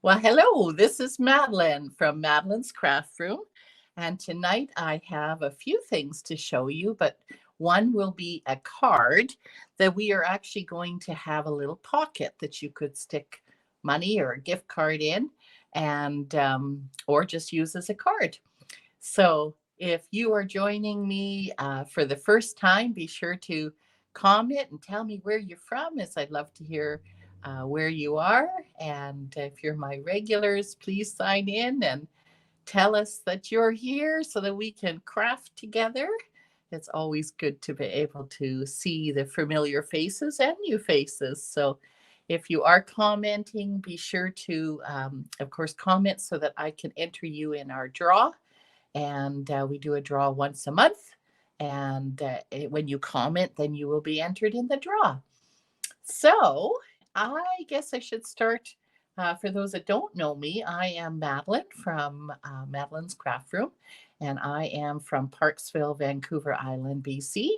Well, hello, this is Madeline from Madeline's Craft Room. And tonight I have a few things to show you, but one will be a card that we are actually going to have a little pocket that you could stick money or a gift card in and or just use as a card. So if you are joining me for the first time, be sure to comment and tell me where you're from, as I'd love to hear where you are. And if you're my regulars, please sign in and tell us that you're here so that we can craft together. It's always good to be able to see the familiar faces and new faces. So if you are commenting, be sure to, of course, comment so that I can enter you in our draw, and we do a draw once a month. And when you comment, then you will be entered in the draw. So I guess I should start. For those that don't know me, I am Madeline from Madeline's Craft Room, and I am from Parksville, Vancouver Island, BC.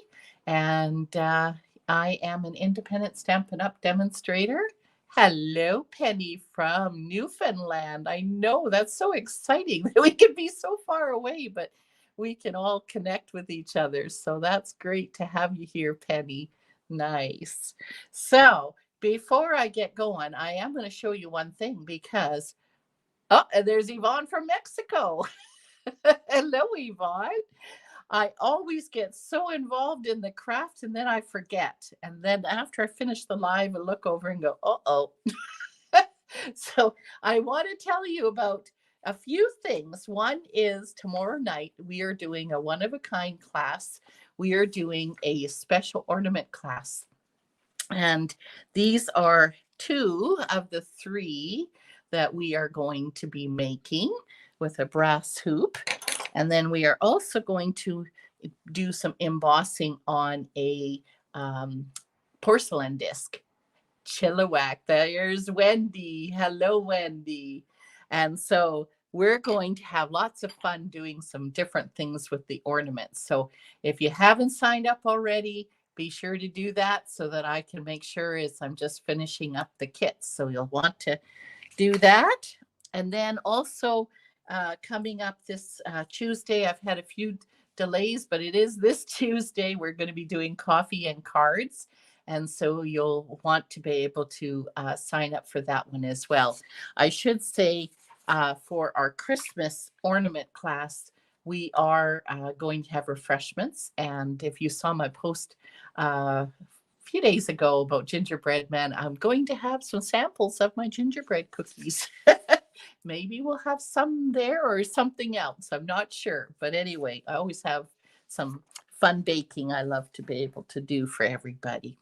And I am an independent Stampin' Up! Demonstrator. Hello, Penny from Newfoundland. I know that's so exciting that we can be so far away, but we can all connect with each other. So that's great to have you here, Penny. Nice. So before I get going, I am going to show you one thing because, oh, and there's Yvonne from Mexico. Hello, Yvonne. I always get so involved in the craft and then I forget. And then after I finish the live, I look over and go, oh. So I want to tell you about a few things. One is tomorrow night, we are doing a one of a kind class. We are doing a special ornament class. And these are two of the three that we are going to be making with a brass hoop. And then we are also going to do some embossing on a um, porcelain disc. Chilliwack. There's Wendy. Hello, Wendy. And so we're going to have lots of fun doing some different things with the ornaments. So if you haven't signed up already, be sure to do that so that I can make sure as I'm just finishing up the kits. So you'll want to do that. And then also coming up this Tuesday, I've had a few delays, but it is this Tuesday. We're going to be doing coffee and cards. And so you'll want to be able to sign up for that one as well. I should say for our Christmas ornament class, we are going to have refreshments. And if you saw my post a few days ago about gingerbread man, I'm going to have some samples of my gingerbread cookies. Maybe we'll have some there or something else. I'm not sure. But anyway, I always have some fun baking I love to be able to do for everybody.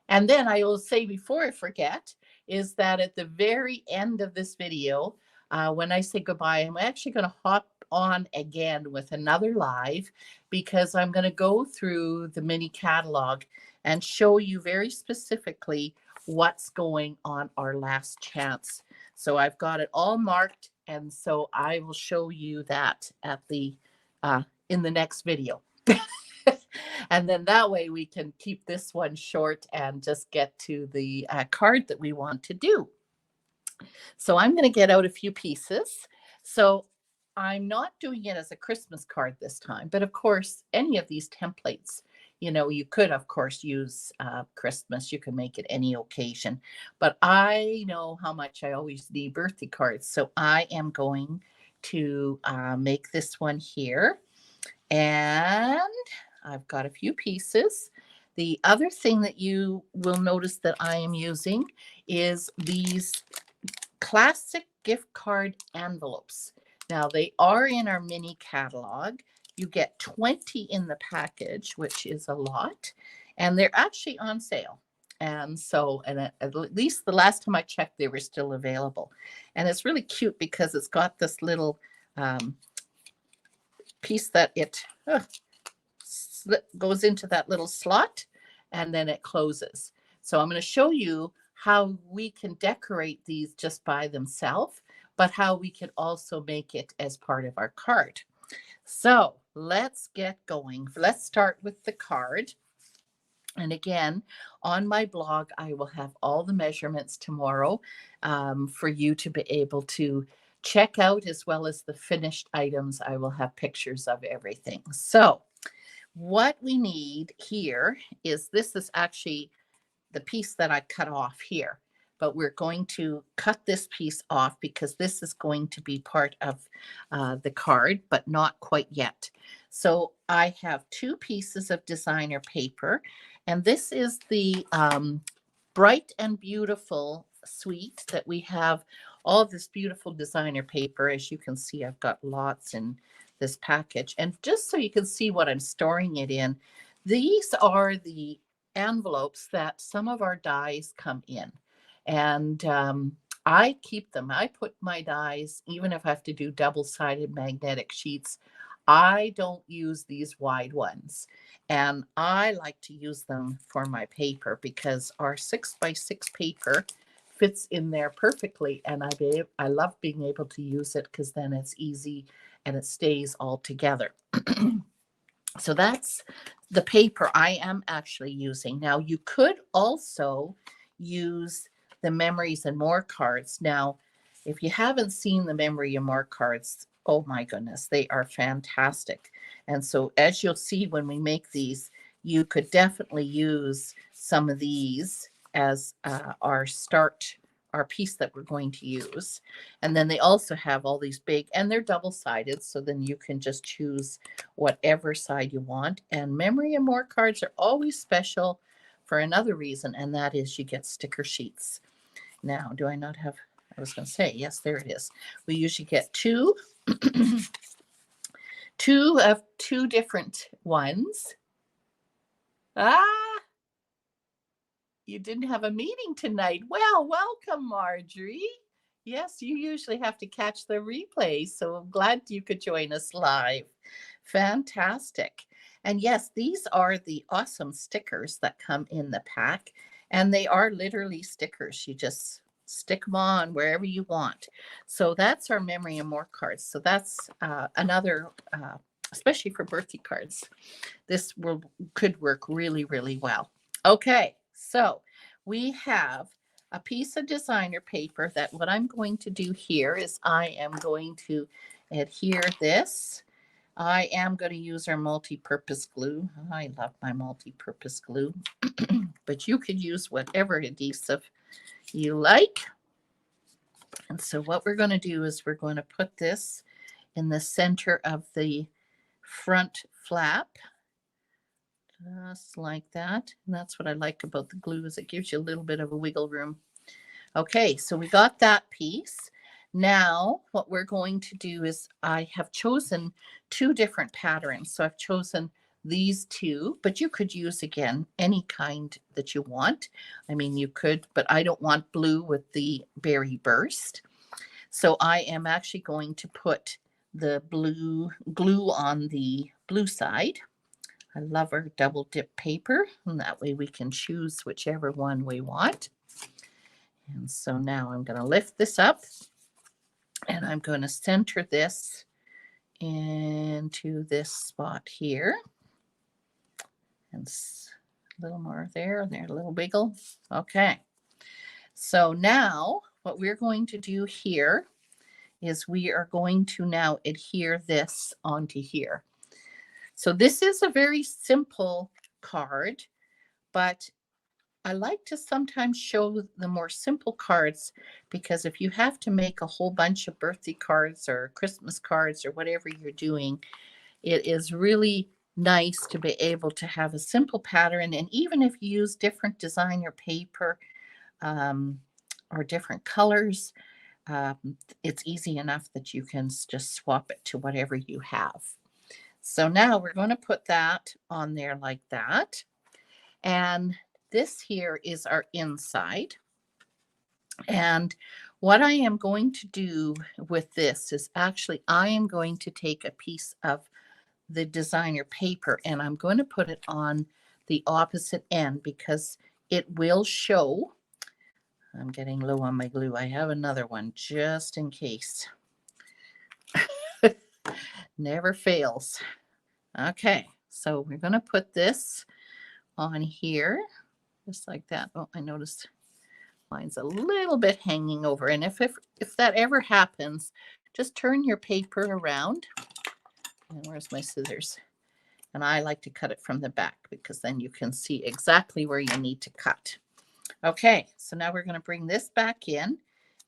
And then I will say before I forget is that at the very end of this video, when I say goodbye, I'm actually going to hop on again with another live because I'm going to go through the mini catalog and show you very specifically what's going on our last chance. So I've got it all marked, and so I will show you that at the in the next video. And then that way we can keep this one short and just get to the card that we want to do. So I'm going to get out a few pieces. So I'm not doing it as a Christmas card this time, but of course, any of these templates, you could, of course, use Christmas. You can make it any occasion. But I know how much I always need birthday cards. So I am going to make this one here. And I've got a few pieces. The other thing that you will notice that I am using is these classic gift card envelopes. Now, they are in our mini catalog. You get 20 in the package, which is a lot, and they're actually on sale. And so, and at least the last time I checked, they were still available. And it's really cute because it's got this little piece that it goes into that little slot and then it closes. So I'm going to show you how we can decorate these just by themselves, but how we can also make it as part of our card. So let's get going. Let's start with the card. And again, on my blog, I will have all the measurements tomorrow for you to be able to check out, as well as the finished items. I will have pictures of everything. So what we need here is, this is actually the piece that I cut off here, but we're going to cut this piece off because this is going to be part of the card, but not quite yet. So I have 2 pieces of designer paper, and this is the Bright and Beautiful suite that we have. All this beautiful designer paper. As you can see, I've got lots in this package. And just so you can see what I'm storing it in, these are the envelopes that some of our dies come in. And I keep them. I put my dies, even if I have to do double-sided magnetic sheets, I don't use these wide ones. And I like to use them for my paper because our 6x6 paper fits in there perfectly. And I love being able to use it because then it's easy and it stays all together. So that's the paper I am actually using. Now, you could also use the Memories and More cards. Now, if you haven't seen the Memory and More cards, oh my goodness, they are fantastic. And so as you'll see when we make these, you could definitely use some of these as our piece that we're going to use. And then they also have all these big, and they're double-sided, so then you can just choose whatever side you want. And Memory and More cards are always special for another reason, and that is you get sticker sheets. Now, do I not have, I was going to say, yes, there it is. We usually get two two different ones. You didn't have a meeting tonight. Well, welcome, Marjorie. Yes, you usually have to catch the replay, so I'm glad you could join us live. Fantastic. And yes, these are the awesome stickers that come in the pack, and they are literally stickers. You just stick them on wherever you want. So that's our Memory and More cards. So that's another, especially for birthday cards, this could work really, really well. Okay, so we have a piece of designer paper that what I'm going to do here is I am going to adhere this. I am going to use our multi-purpose glue. I love my multi-purpose glue, but you could use whatever adhesive you like. And so what we're going to do is we're going to put this in the center of the front flap, just like that. And that's what I like about the glue, is it gives you a little bit of a wiggle room. Okay, so we got that piece. Now what we're going to do is I have chosen 2 different patterns. So I've chosen these 2, but you could use, again, any kind that you want. I mean, you could, but I don't want blue with the berry burst. So I am actually going to put the blue glue on the blue side. I love our double dip paper, and that way we can choose whichever one we want. And so now I'm going to lift this up, and I'm going to center this into this spot here. And a little more there, and there, a little wiggle. Okay. So now what we're going to do here is we are going to now adhere this onto here. So this is a very simple card, but I like to sometimes show the more simple cards, because if you have to make a whole bunch of birthday cards or Christmas cards or whatever you're doing, it is really nice to be able to have a simple pattern. And even if you use different designer paper or different colors, it's easy enough that you can just swap it to whatever you have. So now we're going to put that on there like that. And this here is our inside. And what I am going to do with this is actually I am going to take a piece of the designer paper and I'm going to put it on the opposite end, because it will show. I'm getting low on my glue. I have another one just in case. Never fails. Okay, so we're going to put this on here, just like that. Oh, I noticed mine's a little bit hanging over. And if that ever happens, just turn your paper around. And where's my scissors? And I like to cut it from the back because then you can see exactly where you need to cut. Okay, so now we're going to bring this back in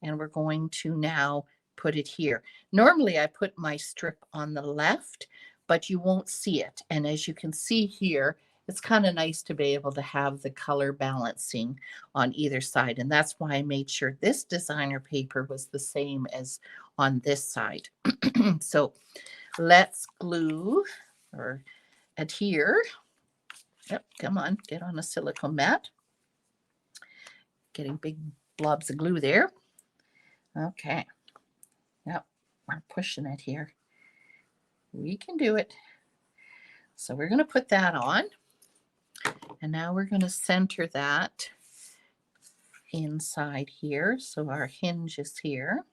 and we're going to now put it here. Normally I put my strip on the left, but you won't see it. And as you can see here, it's kind of nice to be able to have the color balancing on either side. And that's why I made sure this designer paper was the same as on this side. So let's glue or adhere. Yep, come on, get on a silicone mat. Getting big blobs of glue there. Okay. Yep, we're pushing it here. We can do it. So we're going to put that on. And now we're going to center that inside here. So our hinge is here.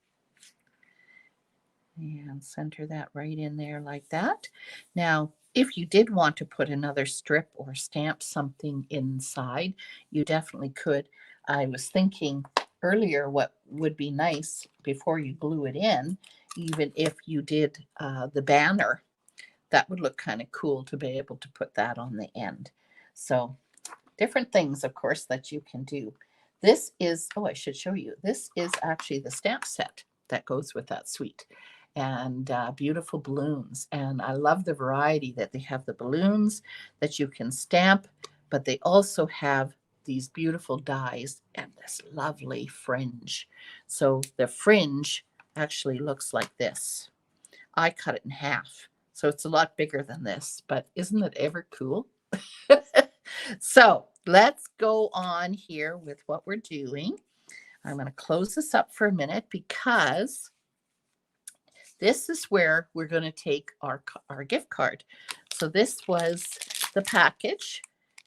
And center that right in there like that. Now, if you did want to put another strip or stamp something inside, you definitely could. I was thinking earlier what would be nice before you glue it in, even if you did the banner, that would look kind of cool to be able to put that on the end. So different things, of course, that you can do. This is, oh, I should show you. This is actually the stamp set that goes with that suite. And beautiful balloons. And I love the variety that they have the balloons that you can stamp, but they also have these beautiful dies and this lovely fringe. So the fringe actually looks like this. I cut it in half, so it's a lot bigger than this, but isn't it ever cool? So let's go on here with what we're doing. I'm going to close this up for a minute because this is where we're going to take our gift card. So this was the package.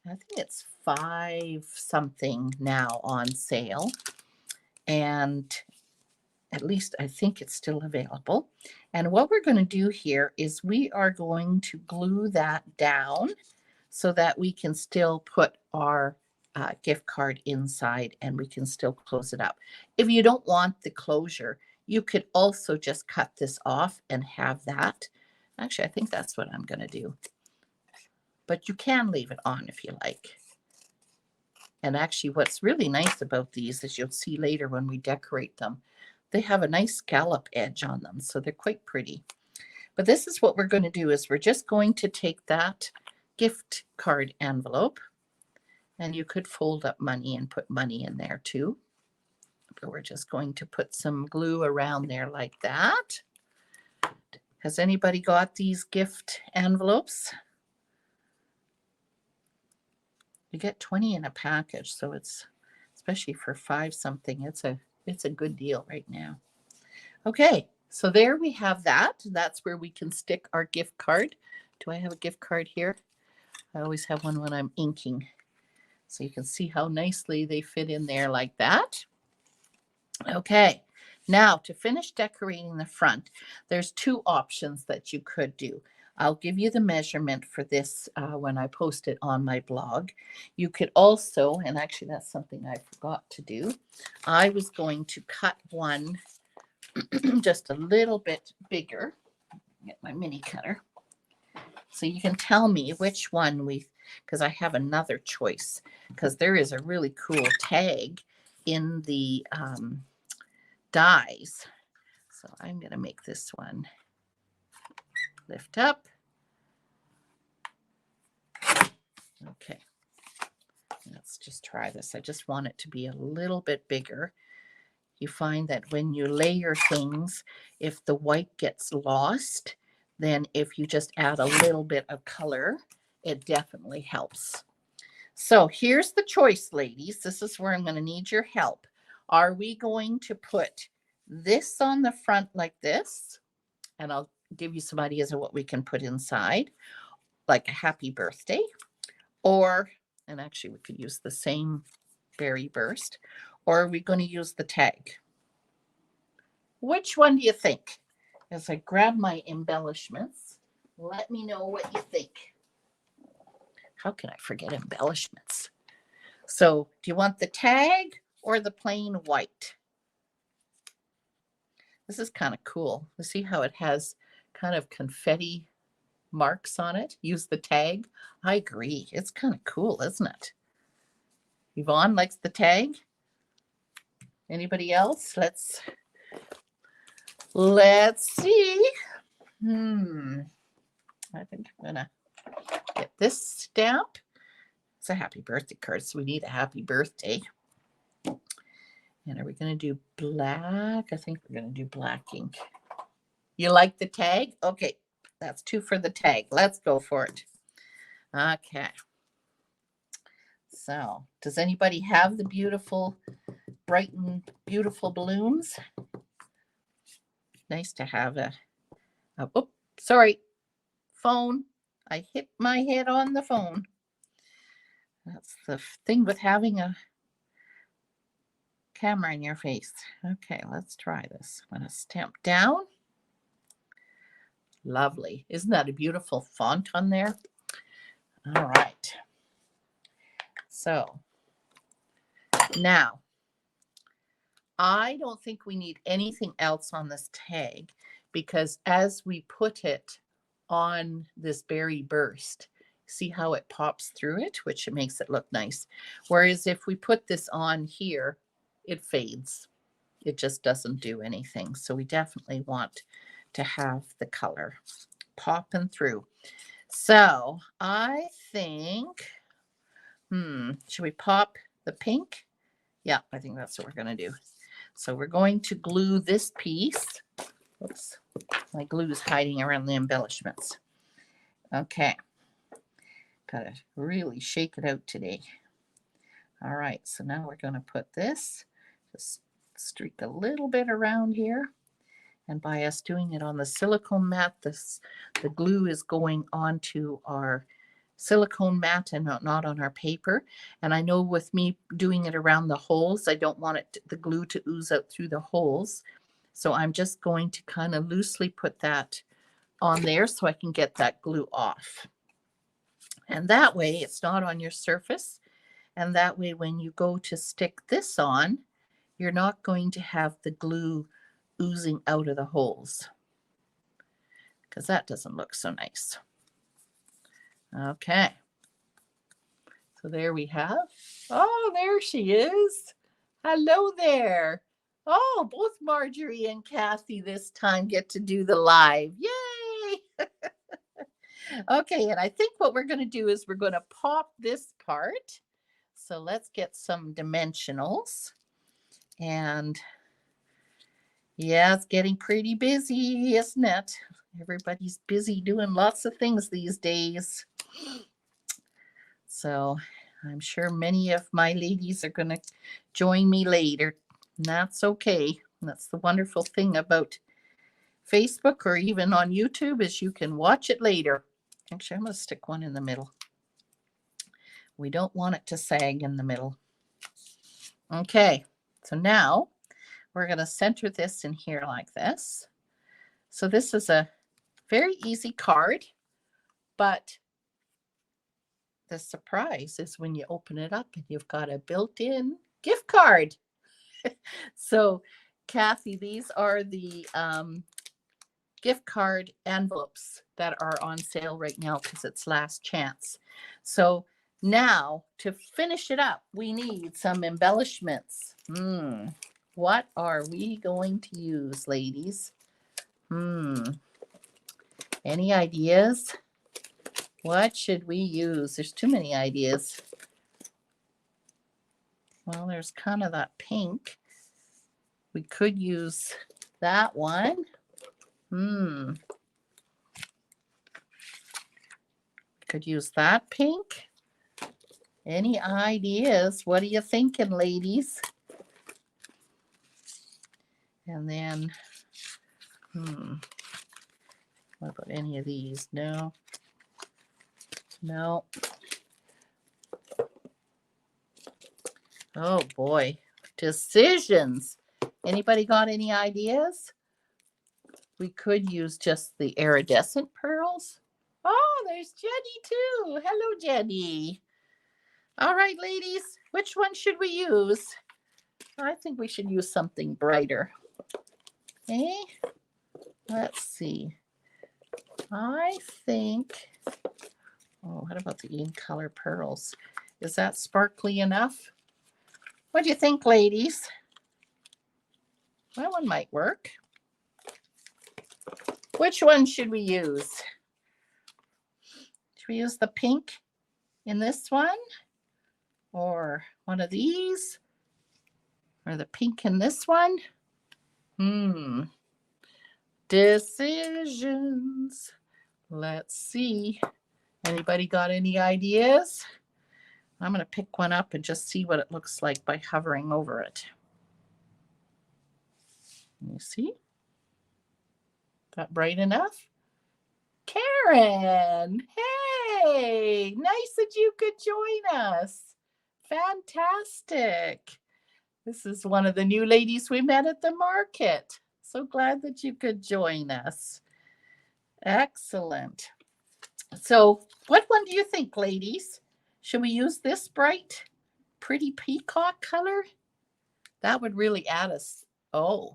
I think it's $5 something now on sale. And at least I think it's still available. And what we're going to do here is we are going to glue that down so that we can still put our gift card inside and we can still close it up. If you don't want the closure, you could also just cut this off and have that. Actually, I think that's what I'm going to do. But you can leave it on if you like. And actually, what's really nice about these, as you'll see later when we decorate them, they have a nice scallop edge on them, so they're quite pretty. But this is what we're going to do is we're just going to take that gift card envelope, and you could fold up money and put money in there too. But we're just going to put some glue around there like that. Has anybody got these gift envelopes? You get 20 in a package, so it's, especially for $5 something, it's a good deal right now. Okay, so there we have that. That's where we can stick our gift card. Do I have a gift card here? I always have one when I'm inking. So you can see how nicely they fit in there like that. Okay, now to finish decorating the front, there's two options that you could do. I'll give you the measurement for this when I post it on my blog. You could also, and actually that's something I forgot to do, I was going to cut one just a little bit bigger. Get my mini cutter. So you can tell me which one because I have another choice, because there is a really cool tag in the dies. So I'm going to make this one lift up. Okay, let's just try this. I just want it to be a little bit bigger. You find that when you layer things, if the white gets lost, then if you just add a little bit of color, it definitely helps. So here's the choice, ladies. This is where I'm going to need your help. Are we going to put this on the front like this? And I'll give you some ideas of what we can put inside, like a happy birthday. Or, and actually we could use the same berry burst. Or are we going to use the tag? Which one do you think? As I grab my embellishments, let me know what you think. How can I forget embellishments? So do you want the tag or the plain white? This is kind of cool. You see how it has kind of confetti marks on it? Use the tag. I agree. It's kind of cool, isn't it? Yvonne likes the tag. Anybody else? Let's see. I think I'm gonna get this stamp. It's a happy birthday card, so we need a happy birthday. And are we going to do black? I think we're going to do black ink. You like the tag? Okay, that's 2 for the tag. Let's go for it. Okay. So, does anybody have the beautiful, bright and beautiful balloons? Nice to have oh, sorry, phone. I hit my head on the phone. That's the thing with having a camera in your face. Okay, let's try this. I'm going to stamp down. Lovely. Isn't that a beautiful font on there? All right. So now, I don't think we need anything else on this tag because as we put it on this berry burst, see how it pops through it, which makes it look nice. Whereas if we put this on here, it fades. It just doesn't do anything. So we definitely want to have the color popping through. So I think, should we pop the pink? Yeah, I think that's what we're going to do. So we're going to glue this piece. Oops, my glue is hiding around the embellishments. Okay, got to really shake it out today. All right, so now we're going to put this, just streak a little bit around here. And by us doing it on the silicone mat, the glue is going onto our silicone mat and not on our paper. And I know with me doing it around the holes, I don't want the glue to ooze out through the holes. So I'm just going to kind of loosely put that on there so I can get that glue off. And that way it's not on your surface. And that way when you go to stick this on, you're not going to have the glue oozing out of the holes because that doesn't look so nice. Okay. So there we have. Oh, there she is. Hello there. Oh, both Marjorie and Kathy this time get to do the live. Yay! Okay, and I think what we're going to do is we're going to pop this part. So let's get some dimensionals. And yeah, it's getting pretty busy, isn't it? Everybody's busy doing lots of things these days. So I'm sure many of my ladies are going to join me later. And that's okay. That's the wonderful thing about Facebook or even on YouTube is you can watch it later. Actually, I'm going to stick one in the middle. We don't want it to sag in the middle. Okay, so now we're going to center this in here like this. So this is a very easy card, but the surprise is when you open it up and you've got a built-in gift card. So Kathy, these are the gift card envelopes that are on sale right now because it's last chance. So now to finish it up, we need some embellishments. What are we going to use, ladies? Any ideas? What should we use? There's too many ideas. Well, there's kind of that pink. We could use that one. Could use that pink. Any ideas? What are you thinking, ladies? And then, what about any of these? No. No. Oh boy. Decisions. Anybody got any ideas? We could use just the iridescent pearls. Oh, there's Jenny too. Hello, Jenny. All right, ladies, which one should we use? I think we should use something brighter. Okay, let's see. I think, oh, what about the in color pearls? Is that sparkly enough? What do you think, ladies? That one might work. Which one should we use? Should we use the pink in this one? Or one of these? Or the pink in this one? Decisions. Let's see. Anybody got any ideas? I'm going to pick one up and just see what it looks like by hovering over it. You see? That bright enough? Karen, hey, nice that you could join us. Fantastic. This is one of the new ladies we met at the market. So glad that you could join us. Excellent. So what one do you think, ladies? Should we use this bright, pretty peacock color? That would really add us. Oh,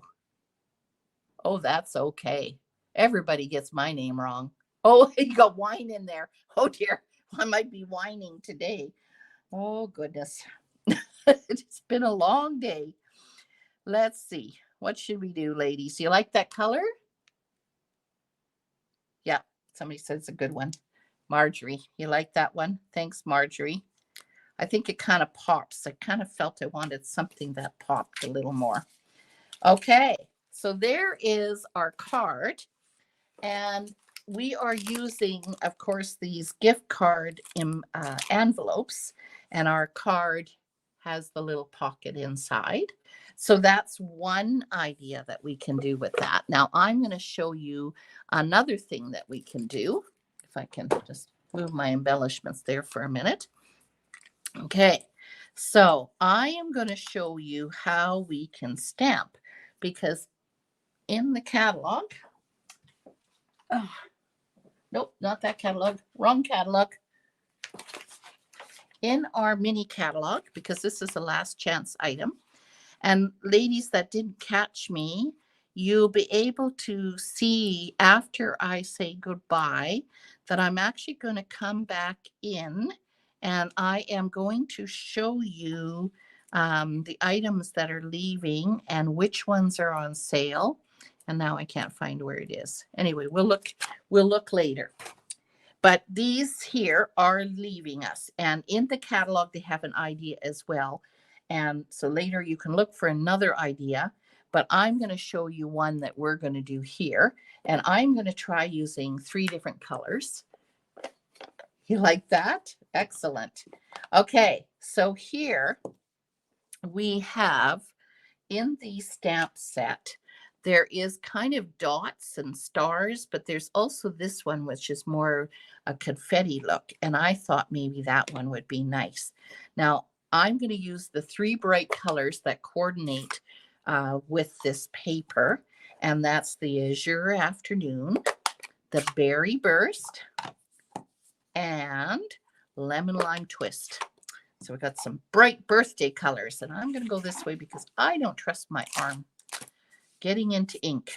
that's okay. Everybody gets my name wrong. Oh, you got wine in there. Oh dear, I might be whining today. Oh goodness. It's been a long day. Let's see. What should we do, ladies? You like that color? Yeah, somebody said it's a good one. Marjorie, you like that one? Thanks, Marjorie. I think it kind of pops. I kind of felt I wanted something that popped a little more. Okay, so there is our card. And we are using, of course, these gift card envelopes. And our card has the little pocket inside. So that's one idea that we can do with that. Now I'm going to show you another thing that we can do. If I can just move my embellishments there for a minute. Okay, so I am going to show you how we can stamp, because in the catalog, oh, nope, not that catalog, wrong catalog. In our mini catalog, because this is a last chance item, and ladies that didn't catch me, you'll be able to see after I say goodbye that I'm actually going to come back in and I am going to show you the items that are leaving and which ones are on sale. And now I can't find where it is. Anyway, we'll look later. But these here are leaving us. And in the catalog, they have an idea as well. And so later you can look for another idea. But I'm going to show you one that we're going to do here. And I'm going to try using 3 different colors. You like that? Excellent. Okay, so here we have in the stamp set, there is kind of dots and stars, but there's also this one, which is more a confetti look. And I thought maybe that one would be nice. Now, I'm going to use the 3 bright colors that coordinate with this paper. And that's the Azure Afternoon, the Berry Burst, and Lemon Lime Twist. So we got some bright birthday colors. And I'm going to go this way because I don't trust my arm getting into ink.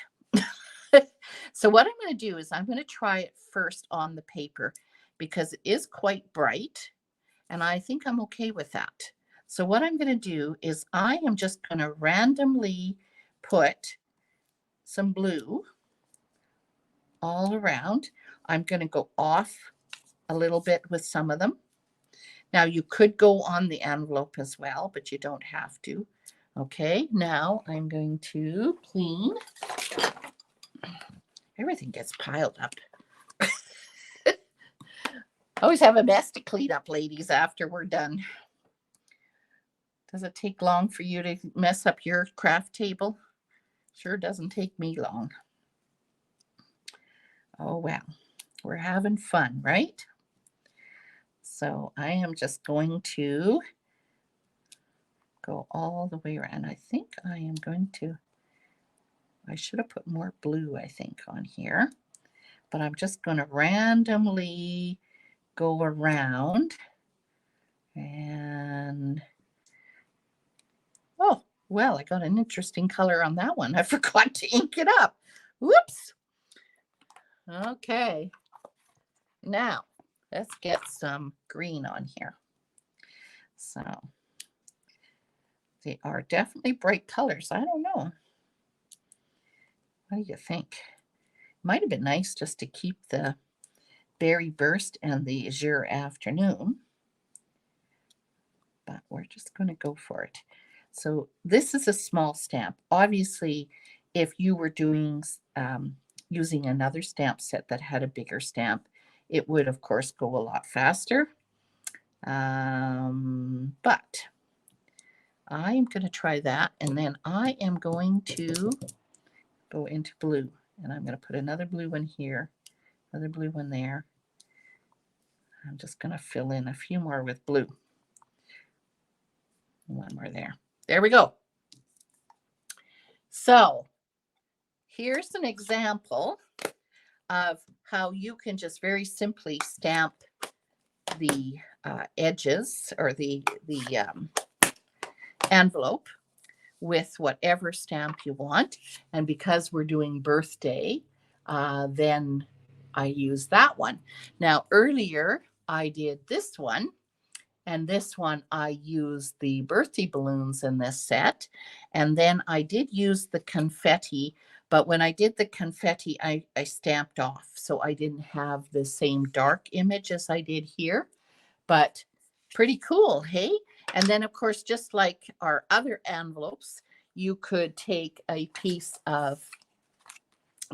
So what I'm going to do is I'm going to try it first on the paper because it is quite bright and I think I'm okay with that. So what I'm going to do is I am just going to randomly put some blue all around. I'm going to go off a little bit with some of them. Now you could go on the envelope as well, but you don't have to. Okay, now I'm going to clean. Everything gets piled up. Always have a mess to clean up, ladies, after we're done. Does it take long for you to mess up your craft table? Sure doesn't take me long. Oh, well, we're having fun, right? So I am just going to go all the way around. I think I am going to, I should have put more blue, I think, on here. but I'm just going to randomly go around and, oh, well, I got an interesting color on that one. I forgot to ink it up. Whoops. Okay. Now, let's get some green on here. So, they are definitely bright colors. I don't know. What do you think? Might have been nice just to keep the Berry Burst and the Azure Afternoon, but we're just going to go for it. So this is a small stamp. Obviously, if you were doing using another stamp set that had a bigger stamp, it would, of course, go a lot faster. But I am going to try that, and then I am going to go into blue, and I'm going to put another blue one here, another blue one there. I'm just going to fill in a few more with blue. One more there. There we go. So here's an example of how you can just very simply stamp the edges or the envelope with whatever stamp you want. And because we're doing birthday, then I use that one. Now, earlier I did this one, and this one I used the birthday balloons in this set. And then I did use the confetti, but when I did the confetti, I stamped off. So I didn't have the same dark image as I did here, but pretty cool, hey? And then, of course, just like our other envelopes, you could take a piece of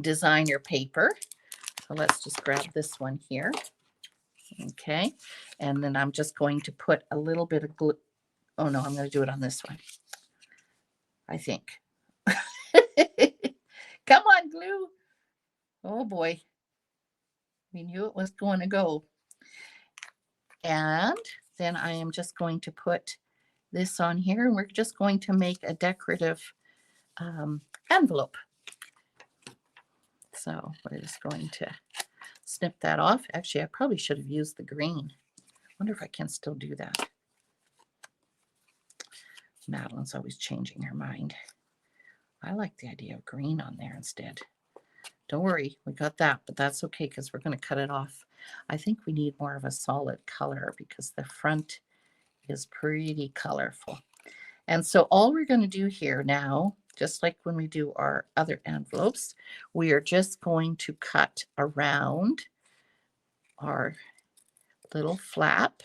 designer paper. So let's just grab this one here. Okay. And then I'm just going to put a little bit of glue. Oh, no, I'm going to do it on this one, I think. Come on, glue. Oh, boy. We knew it was going to go. And then I am just going to put this on here, and we're just going to make a decorative envelope. So we're just going to snip that off. Actually, I probably should have used the green. I wonder if I can still do that. Madeline's always changing her mind. I like the idea of green on there instead. Don't worry, we got that, but that's okay because we're going to cut it off. I think we need more of a solid color because the front is pretty colorful. And so all we're going to do here now, just like when we do our other envelopes, we are just going to cut around our little flap,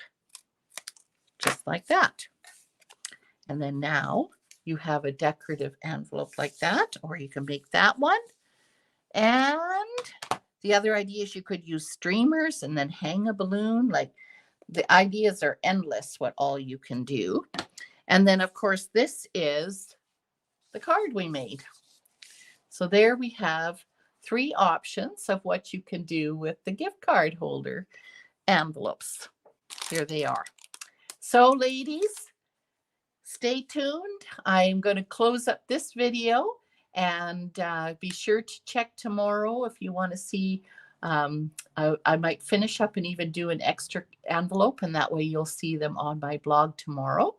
just like that. And then now you have a decorative envelope like that, or you can make that one. And the other idea is you could use streamers and then hang a balloon. Like, the ideas are endless what all you can do. And then, of course, this is the card we made. So there we have 3 options of what you can do with the gift card holder envelopes. Here they are. So, ladies, stay tuned. I'm going to close up this video, and be sure to check tomorrow if you want to see. I might finish up and even do an extra envelope, and that way you'll see them on my blog tomorrow.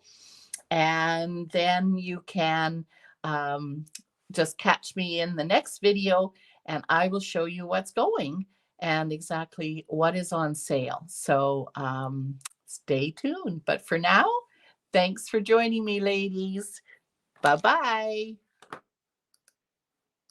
And then you can just catch me in the next video, and I will show you what's going and exactly what is on sale. So stay tuned. But for now, thanks for joining me, ladies. Bye-bye.